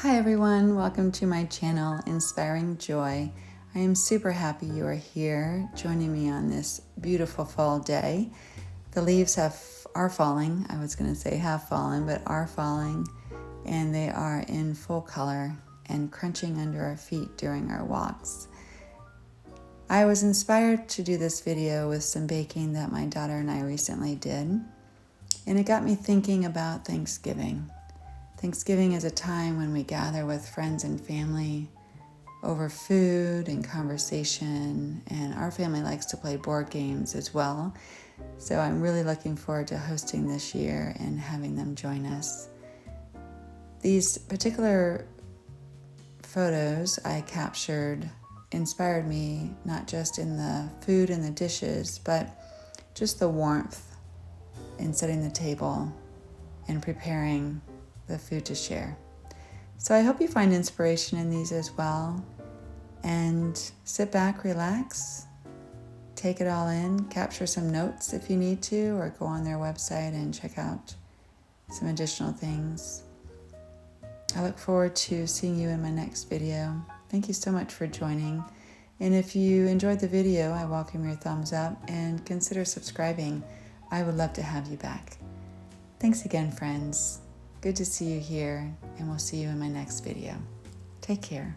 Hi everyone, welcome to my channel, Inspiring Joy. I am super happy you are here joining me on this beautiful fall day. The leaves are falling. I was going to say have fallen, but are falling, and they are in full color and crunching under our feet during our walks. I was inspired to do this video with some baking that my daughter and I recently did, and it got me thinking about Thanksgiving. Thanksgiving is a time when we gather with friends and family over food and conversation, and our family likes to play board games as well. So I'm really looking forward to hosting this year and having them join us. These particular photos I captured inspired me not just in the food and the dishes, but just the warmth in setting the table and preparing the food to share. So I hope you find inspiration in these as well, and sit back, relax, take it all in, capture some notes if you need to, or go on their website and check out some additional things. I look forward to seeing you in my next video. Thank you so much for joining, and if you enjoyed the video, I welcome your thumbs up and consider subscribing. I would love to have you back. Thanks again, friends. Good to see you here, and we'll see you in my next video. Take care.